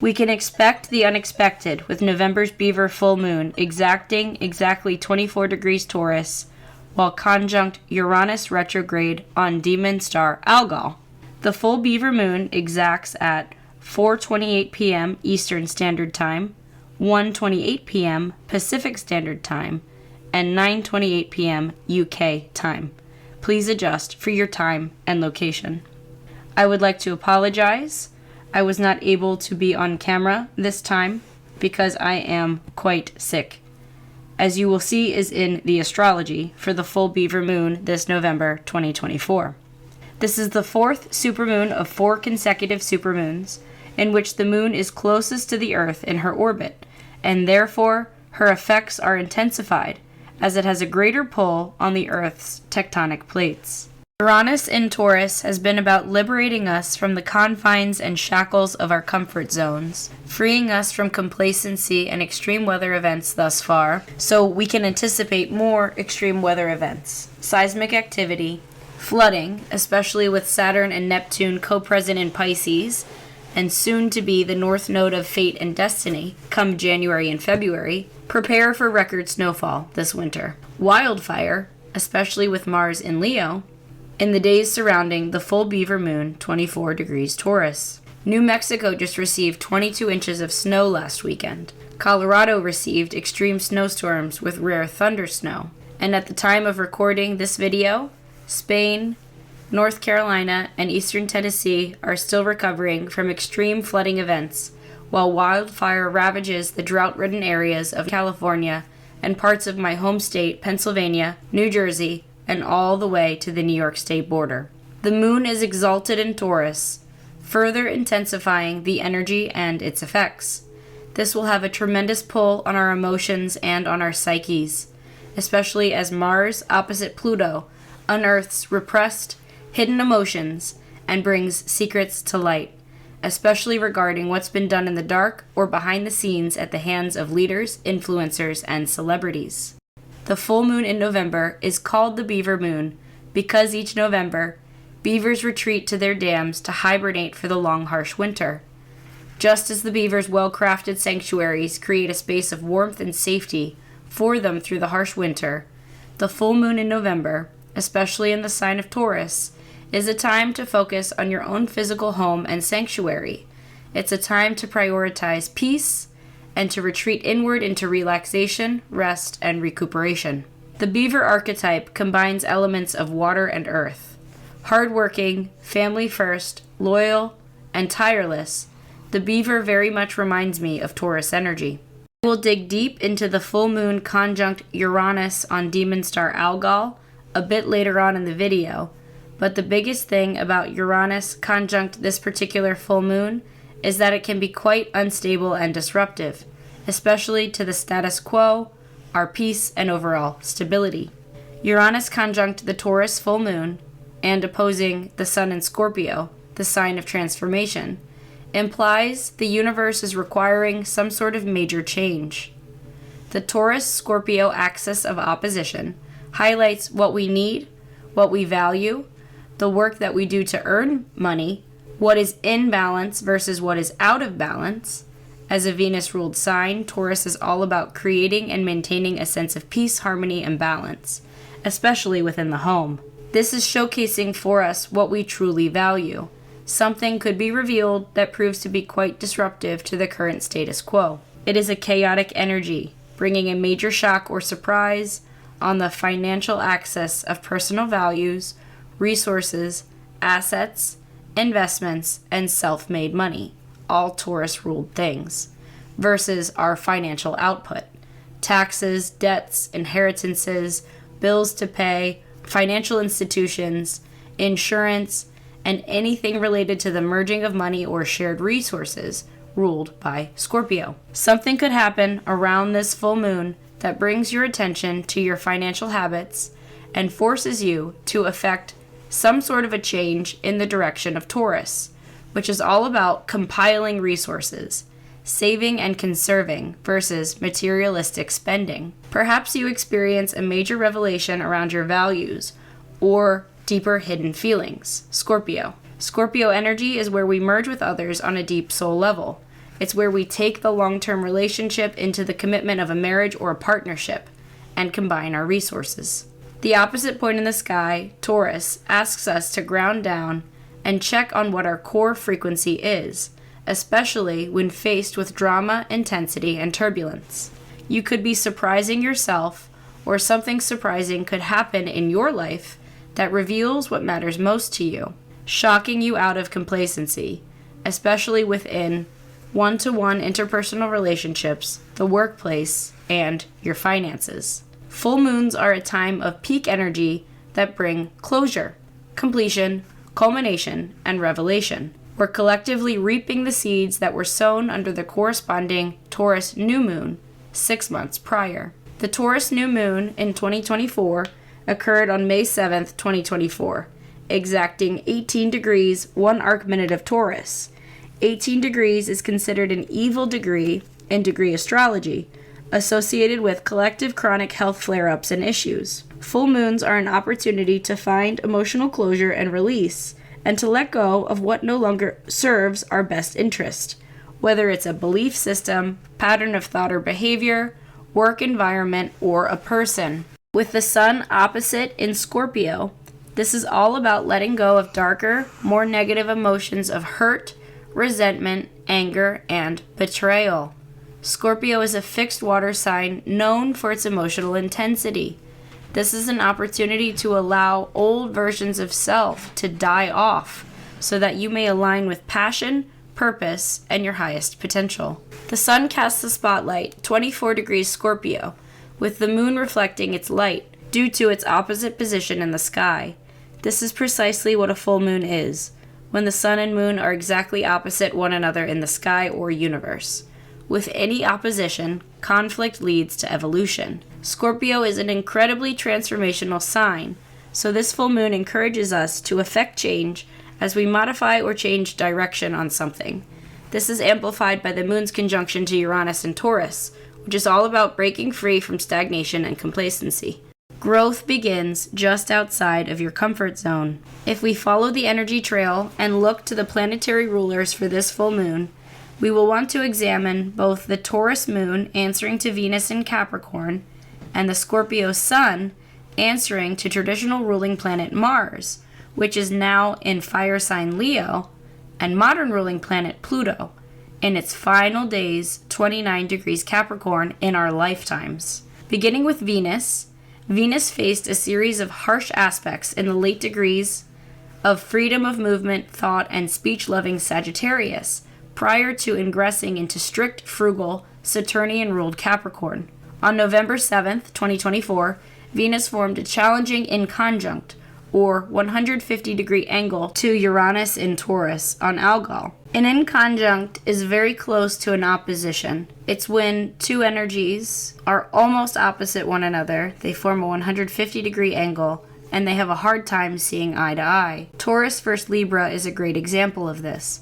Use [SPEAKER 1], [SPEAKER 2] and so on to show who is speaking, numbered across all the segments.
[SPEAKER 1] We can expect the unexpected with November's Beaver full moon exacting exactly 24 degrees Taurus, while conjunct Uranus retrograde on demon star Algol. The full Beaver Moon exacts at 4:28 p.m. Eastern Standard Time, 1:28 p.m. Pacific Standard Time, and 9:28 p.m. UK time. Please adjust for your time and location. I would like to apologize. I was not able to be on camera this time because I am quite sick, as you will see is in the astrology for the full Beaver Moon this November 2024. This is the fourth supermoon of 4 consecutive supermoons in which the moon is closest to the Earth in her orbit, and therefore her effects are intensified as it has a greater pull on the Earth's tectonic plates. Uranus in Taurus has been about liberating us from the confines and shackles of our comfort zones, freeing us from complacency and extreme weather events thus far, so we can anticipate more extreme weather events, seismic activity, flooding, especially with Saturn and Neptune co-present in Pisces, and soon to be the north node of fate and destiny, come January and February. Prepare for record snowfall this winter. Wildfire, especially with Mars in Leo, in the days surrounding the full Beaver Moon, 24 degrees Taurus. New Mexico just received 22 inches of snow last weekend. Colorado received extreme snowstorms with rare thunder snow. And at the time of recording this video, Spain, North Carolina, and eastern Tennessee are still recovering from extreme flooding events, while wildfire ravages the drought-ridden areas of California and parts of my home state, Pennsylvania, New Jersey, and all the way to the New York State border. The moon is exalted in Taurus, further intensifying the energy and its effects. This will have a tremendous pull on our emotions and on our psyches, especially as Mars opposite Pluto unearths repressed, hidden emotions and brings secrets to light, especially regarding what's been done in the dark or behind the scenes at the hands of leaders, influencers, and celebrities. The full moon in November is called the Beaver Moon because each November, beavers retreat to their dams to hibernate for the long, harsh winter. Just as the beavers' well-crafted sanctuaries create a space of warmth and safety for them through the harsh winter, the full moon in November, especially in the sign of Taurus, is a time to focus on your own physical home and sanctuary. It's a time to prioritize peace and to retreat inward into relaxation, rest, and recuperation. The beaver archetype combines elements of water and earth. Hardworking, family first, loyal, and tireless, the beaver very much reminds me of Taurus energy. We'll dig deep into the full moon conjunct Uranus on demon star Algol a bit later on in the video, but the biggest thing about Uranus conjunct this particular full moon is that it can be quite unstable and disruptive, especially to the status quo, our peace, and overall stability. Uranus conjunct the Taurus full moon, and opposing the Sun in Scorpio, the sign of transformation, implies the universe is requiring some sort of major change. The Taurus-Scorpio axis of opposition highlights what we need, what we value, the work that we do to earn money, what is in balance versus what is out of balance. As a Venus-ruled sign, Taurus is all about creating and maintaining a sense of peace, harmony, and balance, especially within the home. This is showcasing for us what we truly value. Something could be revealed that proves to be quite disruptive to the current status quo. It is a chaotic energy, bringing a major shock or surprise on the financial axis of personal values, resources, assets, investments, and self-made money, all Taurus-ruled things, versus our financial output, taxes, debts, inheritances, bills to pay, financial institutions, insurance, and anything related to the merging of money or shared resources, ruled by Scorpio. Something could happen around this full moon that brings your attention to your financial habits and forces you to effect some sort of a change in the direction of Taurus, which is all about compiling resources, saving and conserving versus materialistic spending. Perhaps you experience a major revelation around your values or deeper hidden feelings. Scorpio. Scorpio energy is where we merge with others on a deep soul level. It's where we take the long-term relationship into the commitment of a marriage or a partnership and combine our resources. The opposite point in the sky, Taurus, asks us to ground down and check on what our core frequency is, especially when faced with drama, intensity, and turbulence. You could be surprising yourself, or something surprising could happen in your life that reveals what matters most to you, shocking you out of complacency, especially within one-to-one interpersonal relationships, the workplace, and your finances. Full moons are a time of peak energy that bring closure, completion, culmination, and revelation. We're collectively reaping the seeds that were sown under the corresponding Taurus New Moon 6 months prior. The Taurus New Moon in 2024 occurred on May 7th, 2024, exacting 18 degrees 1 arc minute of Taurus. 18 degrees is considered an evil degree in degree astrology, associated with collective chronic health flare-ups and issues. Full moons are an opportunity to find emotional closure and release, and to let go of what no longer serves our best interest, whether it's a belief system, pattern of thought or behavior, work environment, or a person. With the sun opposite in Scorpio, this is all about letting go of darker, more negative emotions of hurt, resentment, anger, and betrayal. Scorpio is a fixed water sign known for its emotional intensity. This is an opportunity to allow old versions of self to die off so that you may align with passion, purpose, and your highest potential. The sun casts the spotlight 24 degrees Scorpio, with the moon reflecting its light due to its opposite position in the sky. This is precisely what a full moon is, when the sun and moon are exactly opposite one another in the sky or universe. With any opposition, conflict leads to evolution. Scorpio is an incredibly transformational sign, so this full moon encourages us to effect change as we modify or change direction on something. This is amplified by the moon's conjunction to Uranus and Taurus, which is all about breaking free from stagnation and complacency. Growth begins just outside of your comfort zone. If we follow the energy trail and look to the planetary rulers for this full moon, we will want to examine both the Taurus moon answering to Venus in Capricorn and the Scorpio sun answering to traditional ruling planet Mars, which is now in fire sign Leo, and modern ruling planet Pluto in its final days, 29 degrees Capricorn, in our lifetimes. Beginning with Venus, Venus faced a series of harsh aspects in the late degrees of freedom of movement, thought, and speech-loving Sagittarius, prior to ingressing into strict, frugal, Saturnian-ruled Capricorn. On November 7th, 2024, Venus formed a challenging inconjunct, or 150-degree angle, to Uranus in Taurus on Algol. An inconjunct is very close to an opposition. It's when two energies are almost opposite one another, they form a 150-degree angle, and they have a hard time seeing eye to eye. Taurus versus Libra is a great example of this.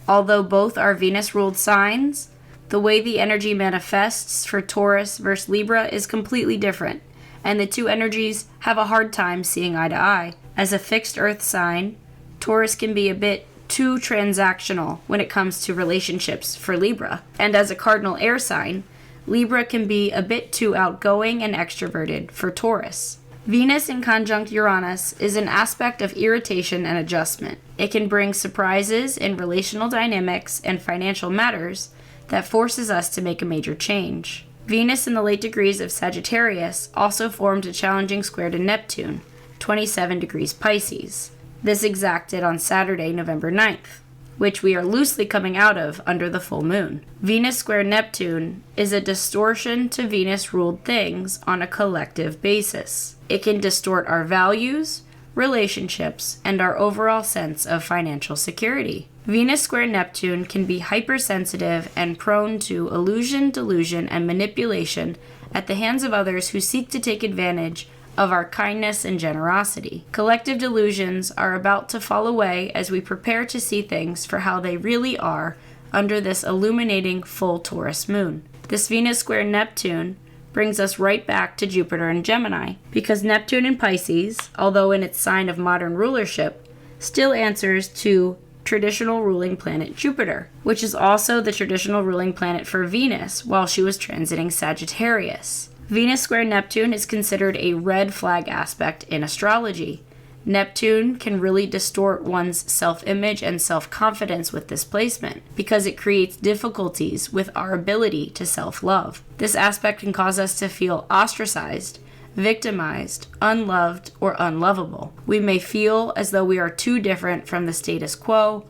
[SPEAKER 1] Although both are Venus-ruled signs, the way the energy manifests for Taurus versus Libra is completely different, and the two energies have a hard time seeing eye to eye. As a fixed earth sign, Taurus can be a bit too transactional when it comes to relationships for Libra, and as a cardinal air sign, Libra can be a bit too outgoing and extroverted for Taurus. Venus in conjunct Uranus is an aspect of irritation and adjustment. It can bring surprises in relational dynamics and financial matters that forces us to make a major change. Venus in the late degrees of Sagittarius also formed a challenging square to Neptune, 27 degrees Pisces. This exacted on Saturday, November 9th, which we are loosely coming out of under the full moon. Venus square Neptune is a distortion to Venus-ruled things on a collective basis. It can distort our values, relationships, and our overall sense of financial security. Venus square Neptune can be hypersensitive and prone to illusion, delusion, and manipulation at the hands of others who seek to take advantage of our kindness and generosity. Collective delusions are about to fall away as we prepare to see things for how they really are under this illuminating full Taurus moon. This Venus square Neptune brings us right back to Jupiter and Gemini, because Neptune in Pisces, although in its sign of modern rulership, still answers to traditional ruling planet Jupiter, which is also the traditional ruling planet for Venus while she was transiting Sagittarius. Venus square Neptune is considered a red flag aspect in astrology. Neptune can really distort one's self-image and self-confidence with this placement because it creates difficulties with our ability to self-love. This aspect can cause us to feel ostracized, victimized, unloved, or unlovable. We may feel as though we are too different from the status quo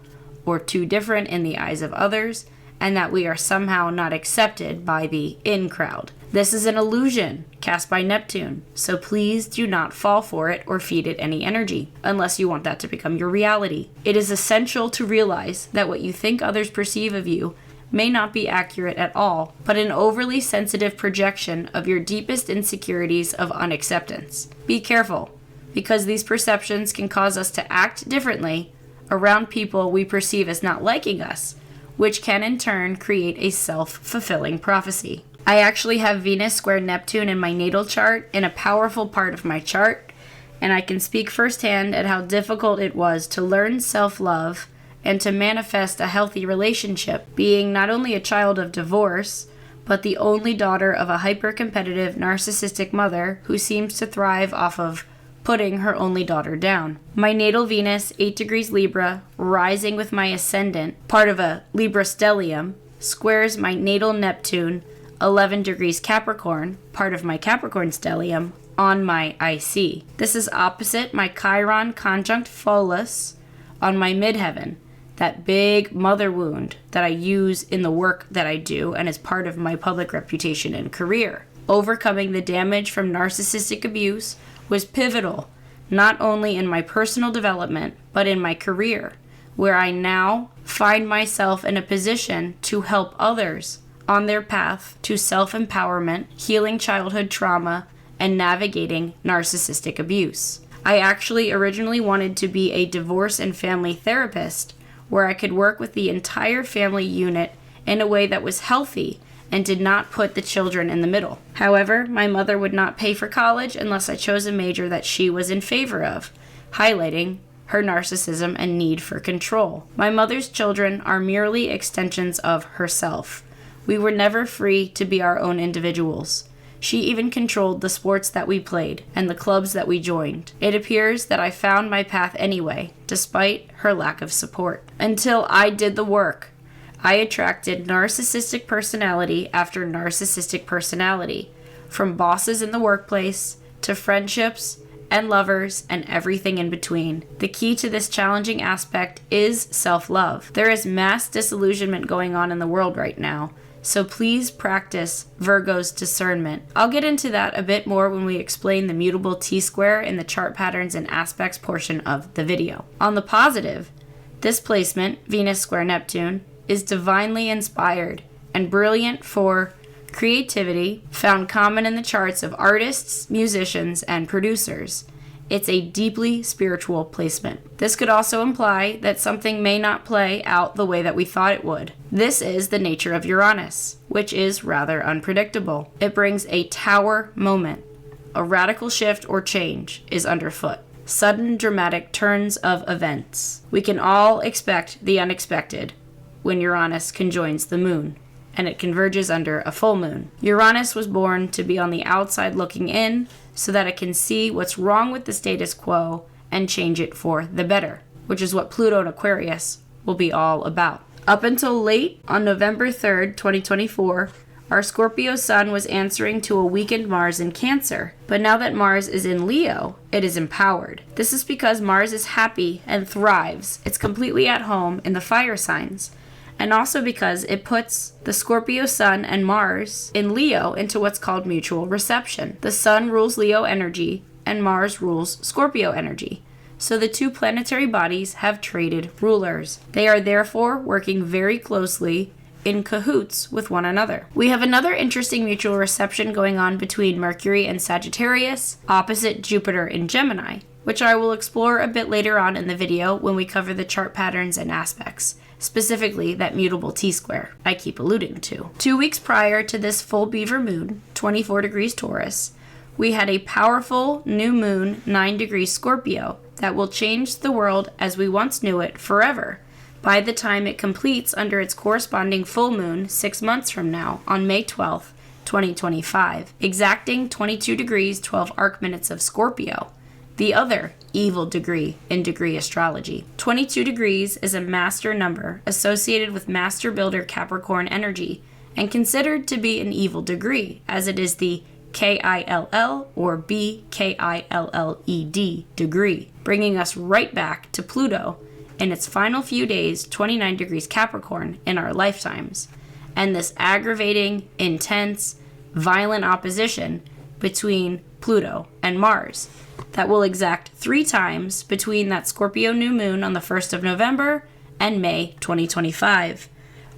[SPEAKER 1] or too different in the eyes of others, and that we are somehow not accepted by the in crowd. This is an illusion cast by Neptune, so please do not fall for it or feed it any energy, unless you want that to become your reality. It is essential to realize that what you think others perceive of you may not be accurate at all, but an overly sensitive projection of your deepest insecurities of unacceptance. Be careful, because these perceptions can cause us to act differently around people we perceive as not liking us, which can in turn create a self-fulfilling prophecy. I actually have Venus square Neptune in my natal chart in a powerful part of my chart, and I can speak firsthand at how difficult it was to learn self-love and to manifest a healthy relationship, being not only a child of divorce, but the only daughter of a hyper-competitive, narcissistic mother who seems to thrive off of putting her only daughter down. My natal Venus, 8 degrees Libra, rising with my ascendant, part of a Libra stellium, squares my natal Neptune, 11 degrees Capricorn, part of my Capricorn stellium, on my IC. This is opposite my Chiron conjunct Pholus on my midheaven, that big mother wound that I use in the work that I do and is part of my public reputation and career. Overcoming the damage from narcissistic abuse was pivotal, not only in my personal development, but in my career, where I now find myself in a position to help others on their path to self-empowerment, healing childhood trauma, and navigating narcissistic abuse. I actually originally wanted to be a divorce and family therapist, where I could work with the entire family unit in a way that was healthy and did not put the children in the middle. However, my mother would not pay for college unless I chose a major that she was in favor of, highlighting her narcissism and need for control. My mother's children are merely extensions of herself. We were never free to be our own individuals. She even controlled the sports that we played and the clubs that we joined. It appears that I found my path anyway, despite her lack of support. Until I did the work, I attracted narcissistic personality after narcissistic personality, from bosses in the workplace to friendships and lovers and everything in between. The key to this challenging aspect is self-love. There is mass disillusionment going on in the world right now, so please practice Virgo's discernment. I'll get into that a bit more when we explain the mutable T-square in the chart patterns and aspects portion of the video. On the positive, this placement, Venus square Neptune, is divinely inspired and brilliant for creativity, found common in the charts of artists, musicians, and producers. It's a deeply spiritual placement. This could also imply that something may not play out the way that we thought it would. This is the nature of Uranus, which is rather unpredictable. It brings a tower moment. A radical shift or change is underfoot. Sudden dramatic turns of events. We can all expect the unexpected when Uranus conjoins the moon, and it converges under a full moon. Uranus was born to be on the outside looking in, so that it can see what's wrong with the status quo and change it for the better, which is what Pluto and Aquarius will be all about. Up until late on November 3rd, 2024, our Scorpio sun was answering to a weakened Mars in Cancer, but now that Mars is in Leo, it is empowered. This is because Mars is happy and thrives. It's completely at home in the fire signs, and also because it puts the Scorpio Sun and Mars in Leo into what's called mutual reception. The Sun rules Leo energy, and Mars rules Scorpio energy. So the two planetary bodies have traded rulers. They are therefore working very closely in cahoots with one another. We have another interesting mutual reception going on between Mercury and Sagittarius, opposite Jupiter in Gemini, which I will explore a bit later on in the video when we cover the chart patterns and aspects, specifically that mutable T-square I keep alluding to. 2 weeks prior to this full Beaver Moon, 24 degrees Taurus, we had a powerful new moon, 9 degrees Scorpio, that will change the world as we once knew it forever, by the time it completes under its corresponding full moon 6 months from now on May 12th, 2025, exacting 22 degrees 12 arc minutes of Scorpio, the other evil degree in degree astrology. 22 degrees is a master number associated with master builder Capricorn energy and considered to be an evil degree, as it is the KILL or BKILLED degree, bringing us right back to Pluto in its final few days, 29 degrees Capricorn, in our lifetimes, and this aggravating, intense, violent opposition between Pluto and Mars that will exact 3 times between that Scorpio New Moon on the 1st of November and May 2025.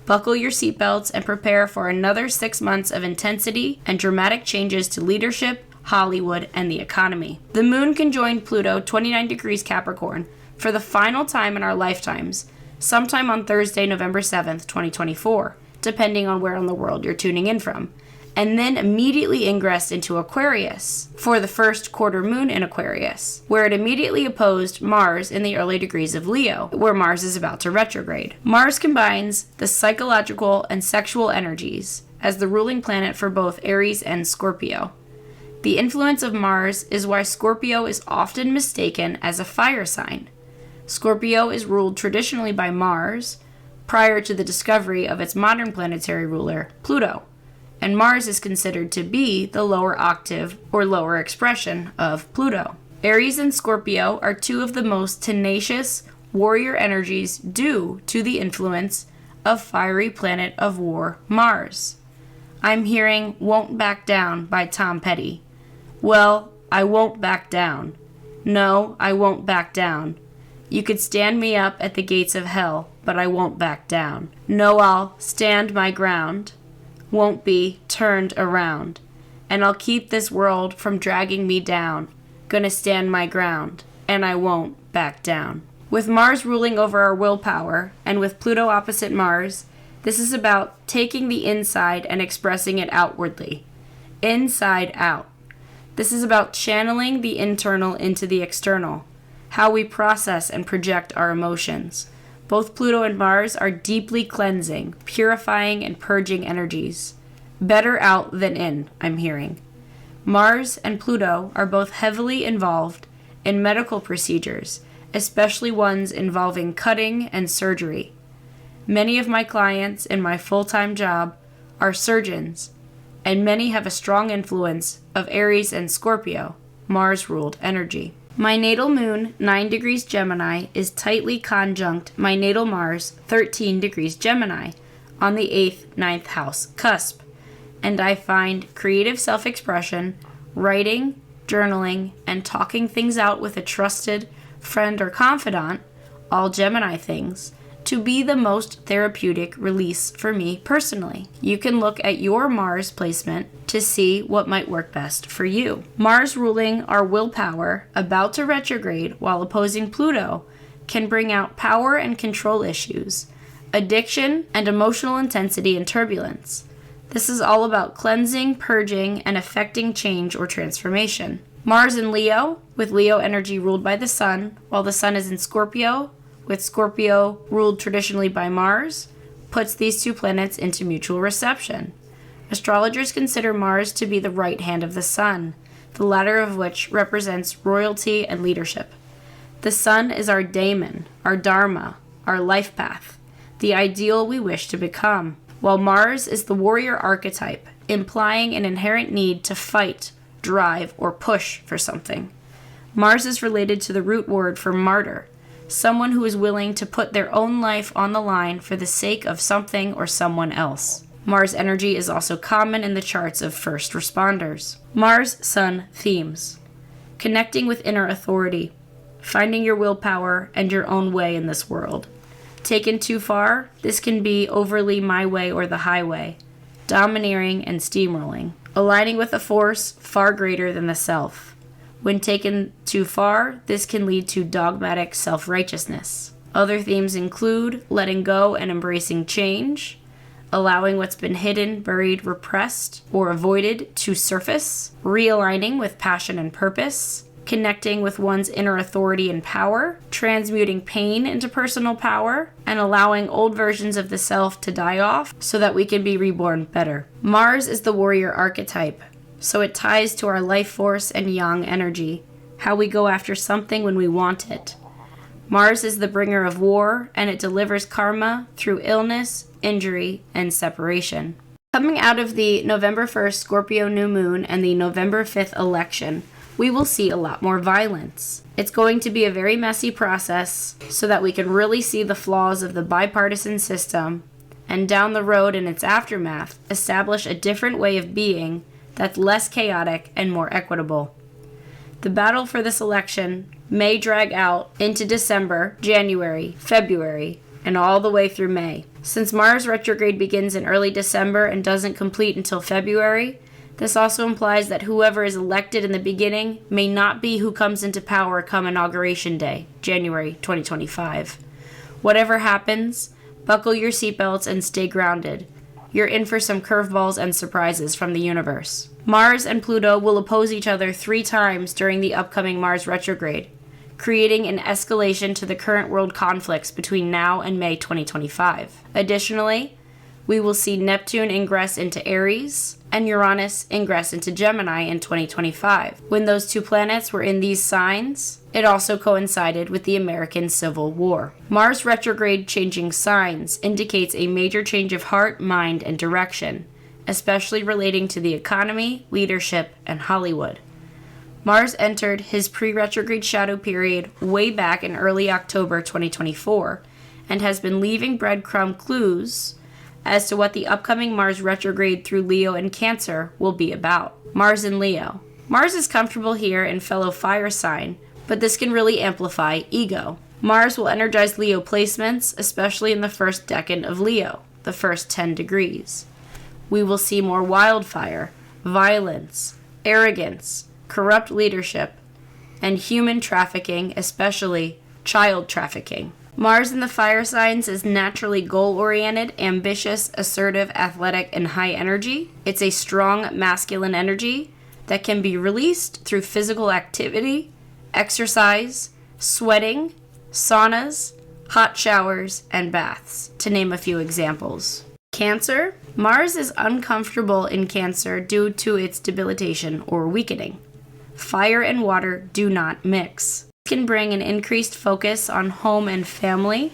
[SPEAKER 1] Buckle your seatbelts and prepare for another 6 months of intensity and dramatic changes to leadership, Hollywood, and the economy. The moon conjoined Pluto 29 degrees Capricorn for the final time in our lifetimes, sometime on Thursday, November 7th, 2024, depending on where in the world you're tuning in from, and then immediately ingressed into Aquarius for the first quarter moon in Aquarius, where it immediately opposed Mars in the early degrees of Leo, where Mars is about to retrograde. Mars combines the psychological and sexual energies as the ruling planet for both Aries and Scorpio. The influence of Mars is why Scorpio is often mistaken as a fire sign. Scorpio is ruled traditionally by Mars prior to the discovery of its modern planetary ruler, Pluto, and Mars is considered to be the lower octave or lower expression of Pluto. Aries and Scorpio are 2 of the most tenacious warrior energies due to the influence of fiery planet of war, Mars. I'm hearing Won't Back Down by Tom Petty. Well, I won't back down. No, I won't back down. You could stand me up at the gates of hell, but I won't back down. No, I'll stand my ground. Won't be turned around, and I'll keep this world from dragging me down. Gonna stand my ground, and I won't back down. With Mars ruling over our willpower, and with Pluto opposite Mars, this is about taking the inside and expressing it outwardly. Inside out. This is about channeling the internal into the external, how we process and project our emotions. Both Pluto and Mars are deeply cleansing, purifying, and purging energies. Better out than in, I'm hearing. Mars and Pluto are both heavily involved in medical procedures, especially ones involving cutting and surgery. Many of my clients in my full-time job are surgeons, and many have a strong influence of Aries and Scorpio, Mars-ruled energy. My natal moon, 9 degrees Gemini, is tightly conjunct my natal Mars, 13 degrees Gemini, on the 8th, 9th house cusp, and I find creative self-expression, writing, journaling, and talking things out with a trusted friend or confidant, all Gemini things, to be the most therapeutic release for me personally. You can look at your Mars placement to see what might work best for you. Mars ruling our willpower, about to retrograde while opposing Pluto, can bring out power and control issues, addiction, and emotional intensity and turbulence. This is all about cleansing, purging, and affecting change or transformation. Mars in Leo, with Leo energy ruled by the Sun, while the Sun is in Scorpio, with Scorpio ruled traditionally by Mars, puts these 2 planets into mutual reception. Astrologers consider Mars to be the right hand of the Sun, the latter of which represents royalty and leadership. The Sun is our daemon, our dharma, our life path, the ideal we wish to become, while Mars is the warrior archetype, implying an inherent need to fight, drive, or push for something. Mars is related to the root word for martyr, someone who is willing to put their own life on the line for the sake of something or someone else. Mars energy is also common in the charts of first responders. Mars-Sun themes: connecting with inner authority, finding your willpower and your own way in this world. Taken too far, this can be overly my way or the highway, domineering and steamrolling, aligning with a force far greater than the self. When taken too far, this can lead to dogmatic self-righteousness. Other themes include letting go and embracing change, allowing what's been hidden, buried, repressed, or avoided to surface, realigning with passion and purpose, connecting with one's inner authority and power, transmuting pain into personal power, and allowing old versions of the self to die off so that we can be reborn better. Mars is the warrior archetype, so it ties to our life force and yang energy, how we go after something when we want it. Mars is the bringer of war, and it delivers karma through illness, injury, and separation. Coming out of the November 1st Scorpio New Moon and the November 5th election, we will see a lot more violence. It's going to be a very messy process so that we can really see the flaws of the bipartisan system and down the road in its aftermath, establish a different way of being that's less chaotic and more equitable. The battle for this election may drag out into December, January, February, and all the way through May. Since Mars retrograde begins in early December and doesn't complete until February, this also implies that whoever is elected in the beginning may not be who comes into power come Inauguration Day, January 2025. Whatever happens, buckle your seatbelts and stay grounded. You're in for some curveballs and surprises from the universe. Mars and Pluto will oppose each other 3 times during the upcoming Mars retrograde, creating an escalation to the current world conflicts between now and May 2025. Additionally, we will see Neptune ingress into Aries and Uranus ingress into Gemini in 2025. When those 2 planets were in these signs, it also coincided with the American Civil War. Mars retrograde changing signs indicates a major change of heart, mind, and direction, especially relating to the economy, leadership, and Hollywood. Mars entered his pre-retrograde shadow period way back in early October 2024 and has been leaving breadcrumb clues as to what the upcoming Mars retrograde through Leo and Cancer will be about. Mars in Leo. Mars is comfortable here in fellow fire sign, but this can really amplify ego. Mars will energize Leo placements, especially in the first decan of Leo, the first 10 degrees. We will see more wildfire, violence, arrogance, corrupt leadership, and human trafficking, especially child trafficking. Mars in the fire signs is naturally goal-oriented, ambitious, assertive, athletic, and high energy. It's a strong masculine energy that can be released through physical activity, exercise, sweating, saunas, hot showers, and baths, to name a few examples. Cancer. Mars is uncomfortable in Cancer due to its debilitation or weakening. Fire and water do not mix. It can bring an increased focus on home and family,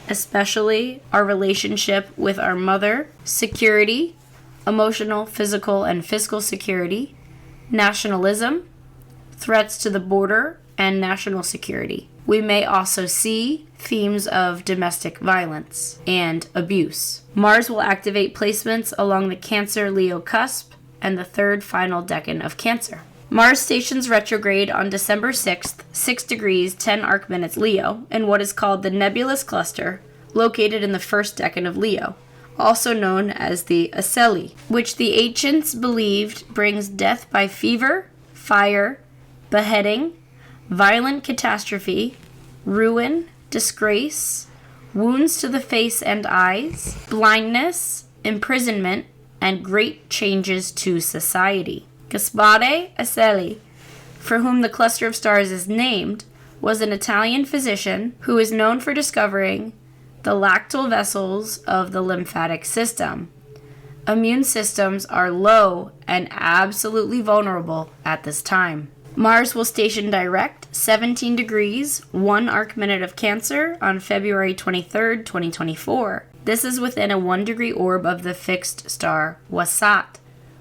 [SPEAKER 1] especially our relationship with our mother, security, emotional, physical, and fiscal security, nationalism, threats to the border, and national security. We may also see themes of domestic violence and abuse. Mars will activate placements along the Cancer-Leo cusp and the 3rd final decan of Cancer. Mars stations retrograde on December 6th, 6 degrees 10 arc minutes Leo, in what is called the nebulous cluster, located in the 1st decan of Leo, also known as the Authentically, which the ancients believed brings death by fever, fire, beheading, violent catastrophe, ruin, disgrace, wounds to the face and eyes, blindness, imprisonment, and great changes to society. Gaspare Authentically, for whom the cluster of stars is named, was an Italian physician who is known for discovering the lactal vessels of the lymphatic system. Immune systems are low and absolutely vulnerable at this time. Mars will station direct 17 degrees, 1 arc minute of Cancer on February 23rd, 2024. This is within a 1 degree orb of the fixed star Wasat,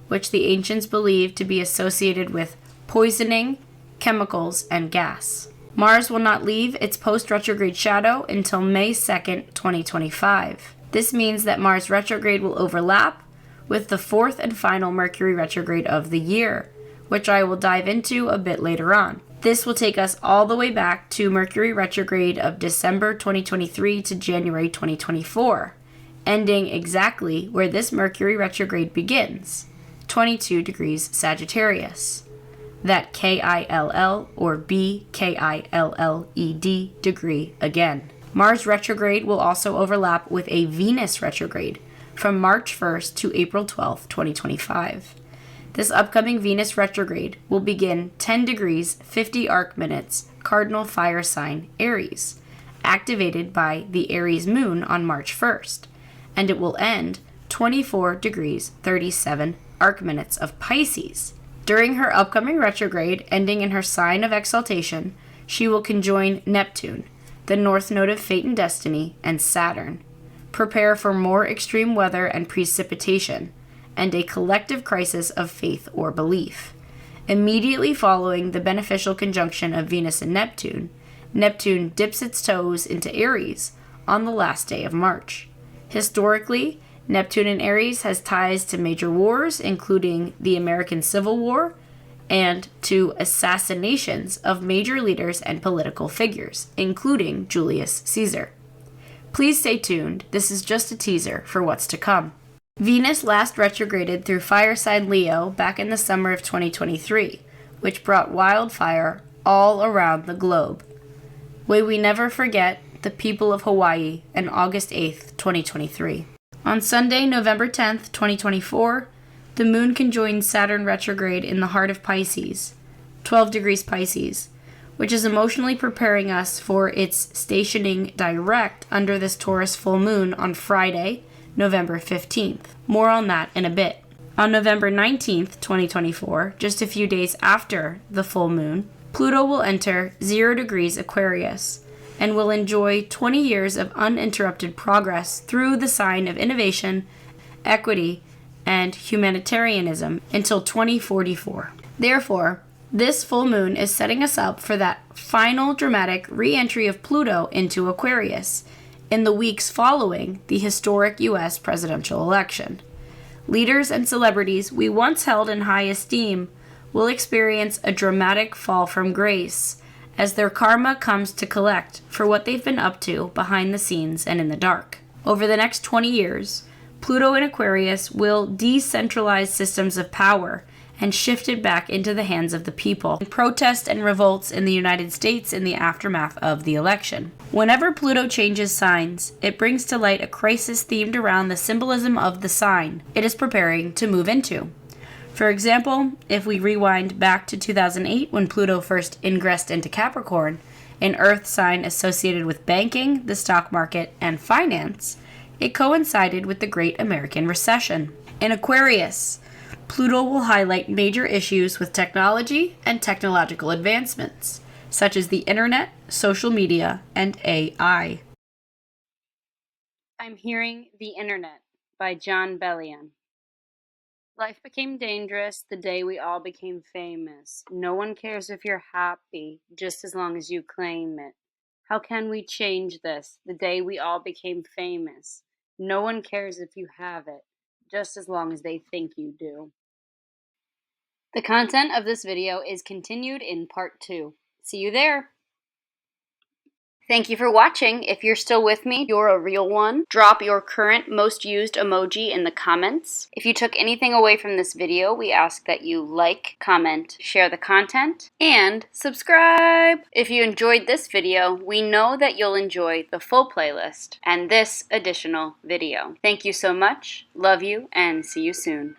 [SPEAKER 1] which the ancients believed to be associated with poisoning, chemicals, and gas. Mars will not leave its post-retrograde shadow until May 2nd, 2025. This means that Mars retrograde will overlap with the 4th and final Mercury retrograde of the year, which I will dive into a bit later on. This will take us all the way back to Mercury retrograde of December 2023 to January 2024, ending exactly where this Mercury retrograde begins, 22 degrees Sagittarius. That KILL or BKILLED degree again. Mars retrograde will also overlap with a Venus retrograde from March 1st to April 12th, 2025. This upcoming Venus retrograde will begin 10 degrees 50 arc minutes, cardinal fire sign Aries, activated by the Aries moon on March 1st, and it will end 24 degrees 37 arc minutes of Pisces. During her upcoming retrograde, ending in her sign of exaltation, she will conjoin Neptune, the north node of fate and destiny, and Saturn. Prepare for more extreme weather and precipitation, and a collective crisis of faith or belief. Immediately following the beneficial conjunction of Venus and Neptune, Neptune dips its toes into Aries on the last day of March. Historically, Neptune in Aries has ties to major wars, including the American Civil War, and to assassinations of major leaders and political figures, including Julius Caesar. Please stay tuned. This is just a teaser for what's to come. Venus last retrograded through fire sign Leo back in the summer of 2023, which brought wildfire all around the globe. May we never forget the people of Hawaii on August 8th, 2023. On Sunday, November 10th, 2024, the moon conjoins Saturn retrograde in the heart of Pisces, 12 degrees Pisces, which is emotionally preparing us for its stationing direct under this Taurus full moon on Friday, November 15th. More on that in a bit. On November 19th, 2024, just a few days after the full moon, Pluto will enter 0 degrees Aquarius and will enjoy 20 years of uninterrupted progress through the sign of innovation, equity, and humanitarianism until 2044. Therefore, this full moon is setting us up for that final dramatic re-entry of Pluto into Aquarius in the weeks following the historic U.S. presidential election. Leaders and celebrities we once held in high esteem will experience a dramatic fall from grace as their karma comes to collect for what they've been up to behind the scenes and in the dark. Over the next 20 years, Pluto in Aquarius will decentralize systems of power and shift it back into the hands of the people. Protests and revolts in the United States in the aftermath of the election. Whenever Pluto changes signs, it brings to light a crisis themed around the symbolism of the sign it is preparing to move into. For example, if we rewind back to 2008 when Pluto first ingressed into Capricorn, an earth sign associated with banking, the stock market, and finance, it coincided with the Great American Recession. In Aquarius, Pluto will highlight major issues with technology and technological advancements, such as the internet, social media, and AI. I'm Hearing the Internet by John Bellion. Life became dangerous the day we all became famous. No one cares if you're happy, just as long as you claim it. How can we change this the day we all became famous? No one cares if you have it, just as long as they think you do. The content of this video is continued in part 2. See you there! Thank you for watching. If you're still with me, you're a real one. Drop your current most used emoji in the comments. If you took anything away from this video, we ask that you like, comment, share the content, and subscribe. If you enjoyed this video, we know that you'll enjoy the full playlist and this additional video. Thank you so much. Love you and see you soon.